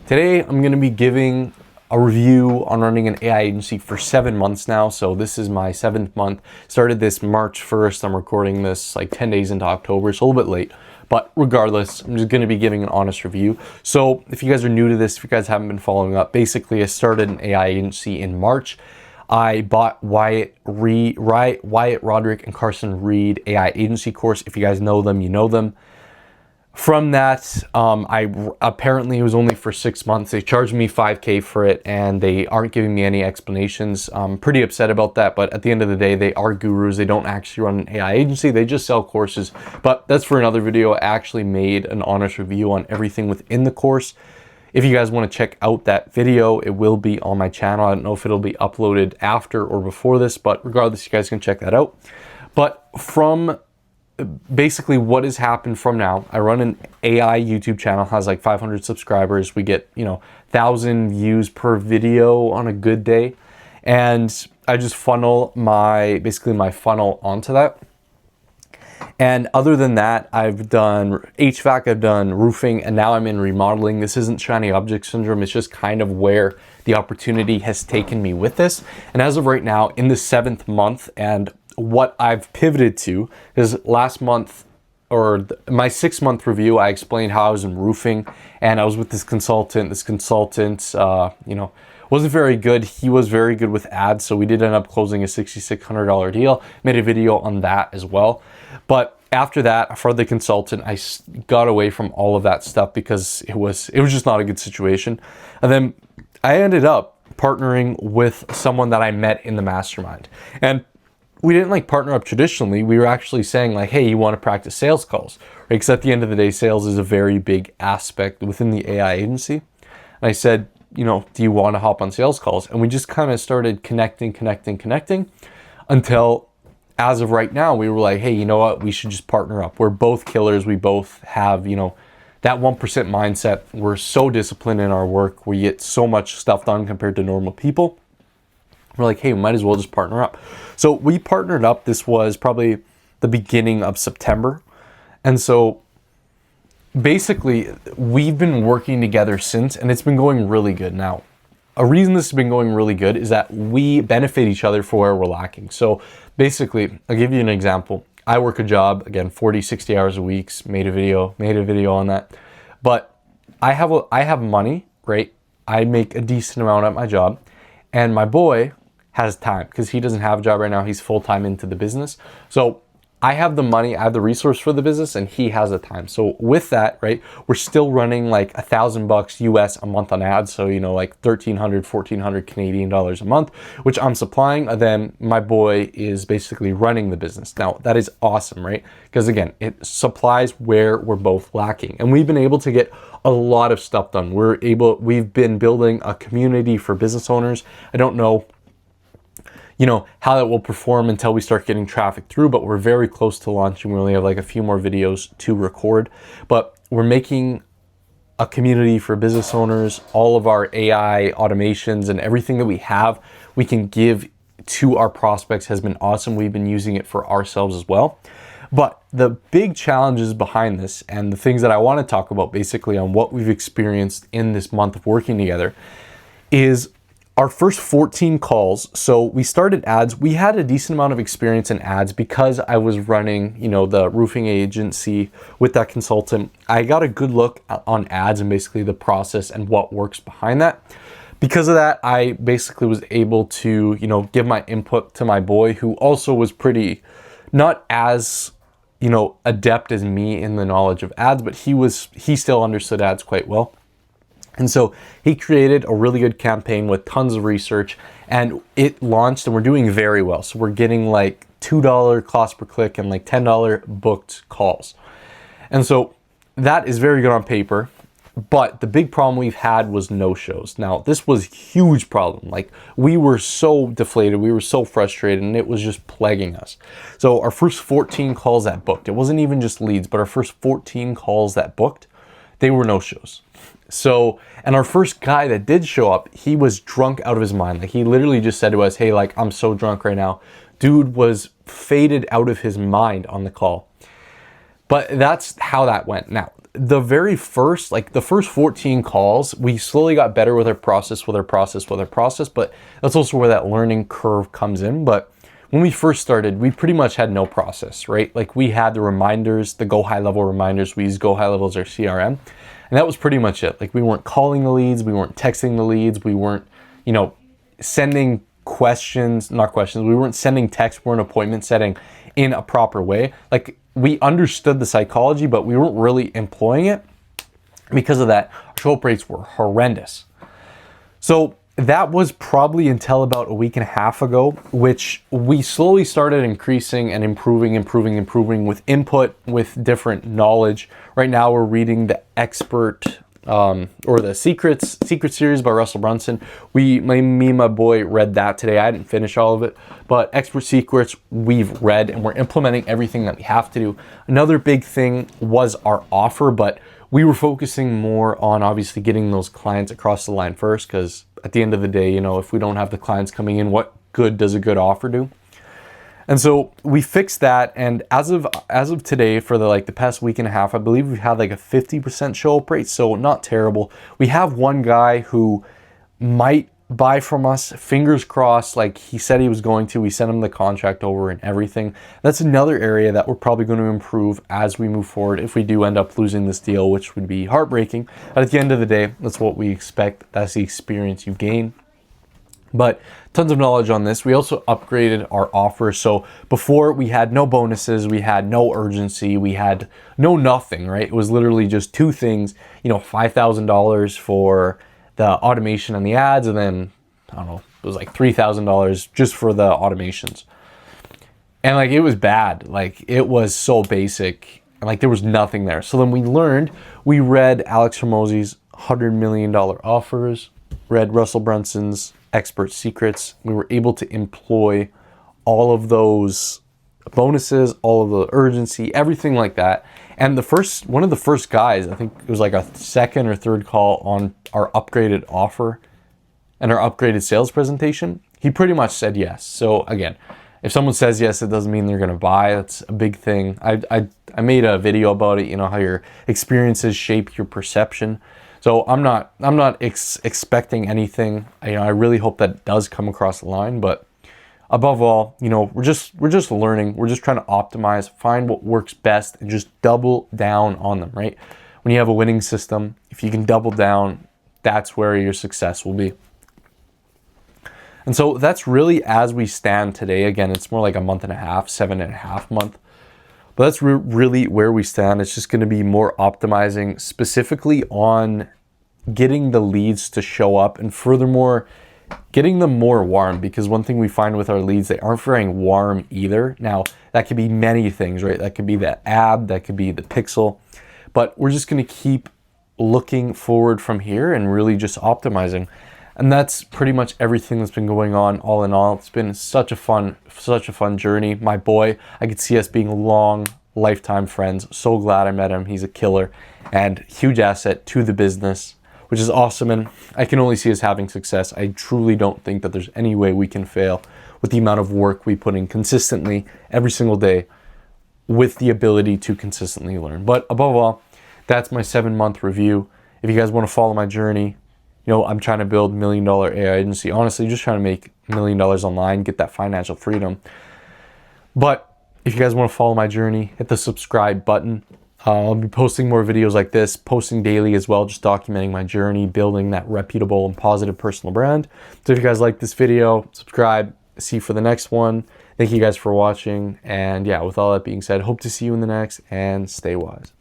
Today, I'm going to be giving a review on running an AI agency for 7 months now. So this is my 7th month. Started this March 1st. I'm recording this like 10 days into October, so a little bit late. But regardless, I'm just going to be giving an honest review. So if you guys are new to this, if you guys haven't been following up, basically I started an AI agency in March. I bought Wyatt Roderick and Carson Reed AI agency course. If you guys know them, you know them. From that, apparently it was only for 6 months. They charged me $5K for it and they aren't giving me any explanations. I'm pretty upset about that, but at the end of the day, they are gurus. They don't actually run an AI agency. They just sell courses, but that's for another video. I actually made an honest review on everything within the course. If you guys want to check out that video, it will be on my channel. I don't know if it'll be uploaded after or before this, but regardless, you guys can check that out. But from basically what has happened from now, I run an AI YouTube channel, has like 500 subscribers. We get, 1,000 views per video on a good day. And I just funnel my funnel onto that. And other than that, I've done HVAC, I've done roofing, and now I'm in remodeling. This isn't shiny object syndrome. It's just kind of where the opportunity has taken me with this. And as of right now, in the 7th month, and what I've pivoted to is last month, or my 6-month review, I explained how I was in roofing and I was with this consultant. This consultant, wasn't very good. He was very good with ads. So we did end up closing a $6,600 deal, made a video on that as well. But after that, for the consultant, I got away from all of that stuff because it was just not a good situation. And then I ended up partnering with someone that I met in the mastermind. And we didn't partner up traditionally. We were actually saying hey, you want to practice sales calls, right? Because at the end of the day, sales is a very big aspect within the AI agency. And I said, do you want to hop on sales calls? And we just kind of started connecting until as of right now, we were like, hey, you know what? We should just partner up. We're both killers. We both have, that 1% mindset. We're so disciplined in our work. We get so much stuff done compared to normal people. We're like, hey, we might as well just partner up. So we partnered up. This was probably the beginning of September. And so basically, we've been working together since, and it's been going really good. Now, a reason this has been going really good is that we benefit each other for where we're lacking. So basically, I'll give you an example. I work a job, again, 40, 60 hours a week, made a video on that. But I have money, right? I make a decent amount at my job. And my boy has time because he doesn't have a job right now. He's full-time into the business. So I have the money, I have the resource for the business, and he has the time. So with that, right, we're still running like $1,000 US a month on ads. So, like 1,300, 1,400 Canadian dollars a month, which I'm supplying. And then my boy is basically running the business. Now that is awesome, right? Because again, it supplies where we're both lacking. And we've been able to get a lot of stuff done. We've been building a community for business owners. I don't know how that will perform until we start getting traffic through, but we're very close to launching. We only have a few more videos to record, but we're making a community for business owners. All of our AI automations and everything that we have, we can give to our prospects has been awesome. We've been using it for ourselves as well. But the big challenges behind this and the things that I want to talk about basically on what we've experienced in this month of working together is our first 14 calls. So we started ads. We had a decent amount of experience in ads because I was running, the roofing agency with that consultant. I got a good look on ads and basically the process and what works behind that. Because of that, I basically was able to, give my input to my boy, who also was pretty, not as, adept as me in the knowledge of ads, but he still understood ads quite well. And so he created a really good campaign with tons of research, and it launched, and we're doing very well. So we're getting $2 cost per click and $10 booked calls. And so that is very good on paper, but the big problem we've had was no-shows. Now, this was a huge problem. We were so deflated, we were so frustrated, and it was just plaguing us. So our first 14 calls that booked, it wasn't even just leads, but our first 14 calls that booked, they were no-shows. So, and our first guy that did show up, he was drunk out of his mind. He literally just said to us, hey, I'm so drunk right now. Dude was faded out of his mind on the call. But that's how that went. Now, the very first, like the first 14 calls, we slowly got better with our process, but that's also where that learning curve comes in. But when we first started, we pretty much had no process, right? Like we had the reminders, the Go High Level reminders. We used Go High Level as our CRM. And that was pretty much it. Like we weren't calling the leads, we weren't texting the leads, we weren't, sending we weren't sending texts, we weren't appointment setting in a proper way. Like we understood the psychology, but we weren't really employing it. Because of that, our show-up rates were horrendous. So that was probably until about a week and a half ago, which we slowly started increasing and improving with input, with different knowledge. Right now we're reading the Expert or the Secret series by Russell Brunson. Me and my boy read that today. I didn't finish all of it, but Expert Secrets we've read, and we're implementing everything that we have to do. Another big thing was our offer, but we were focusing more on obviously getting those clients across the line first, because at the end of the day, if we don't have the clients coming in, what good does a good offer do? And so we fixed that, and as of today, for the past week and a half, I believe we've had like a 50% show up rate, so not terrible. We have one guy who might buy from us, fingers crossed, like he said he was going to. We sent him the contract over and everything. That's another area that we're probably going to improve as we move forward if we do end up losing this deal, which would be heartbreaking. But at the end of the day, that's what we expect. That's the experience you gain. But tons of knowledge on this. We also upgraded our offer. So before, we had no bonuses, we had no urgency, we had no nothing, right? It was literally just two things, $5,000 for the automation and the ads, and then, I don't know, it was like $3,000 just for the automations. And it was bad. It was so basic, and there was nothing there. So then we read Alex Hormozi's $100 million offers, read Russell Brunson's Expert Secrets. We were able to employ all of those bonuses, all of the urgency, everything like that. And one of the first guys, I think it was like a second or third call on our upgraded offer and our upgraded sales presentation, he pretty much said yes. So again, if someone says yes, it doesn't mean they're going to buy. That's a big thing. I made a video about it, how your experiences shape your perception. So I'm not expecting anything. I really hope that does come across the line, but above all, we're just learning. We're just trying to optimize, find what works best, and just double down on them, right? When you have a winning system, if you can double down, that's where your success will be. And so that's really as we stand today. Again, it's more like a month and a half, 7.5 months. But that's really where we stand. It's just going to be more optimizing specifically on getting the leads to show up, and furthermore, getting them more warm, because one thing we find with our leads, they aren't very warm either. Now, that could be many things, right? That could be the ad, that could be the pixel, but we're just going to keep looking forward from here and really just optimizing. And that's pretty much everything that's been going on. All in all, it's been such a fun journey. My boy, I could see us being long lifetime friends. So glad I met him. He's a killer and huge asset to the business, which is awesome. And I can only see us having success. I truly don't think that there's any way we can fail with the amount of work we put in consistently every single day, with the ability to consistently learn. But above all, that's my 7-month review. If you guys want to follow my journey, I'm trying to build $1 million AI agency. Honestly, just trying to make $1 million online, get that financial freedom. But if you guys want to follow my journey, hit the subscribe button. I'll be posting more videos like this, posting daily as well, just documenting my journey, building that reputable and positive personal brand. So if you guys like this video, subscribe, see you for the next one. Thank you guys for watching. And yeah, with all that being said, hope to see you in the next, and stay wise.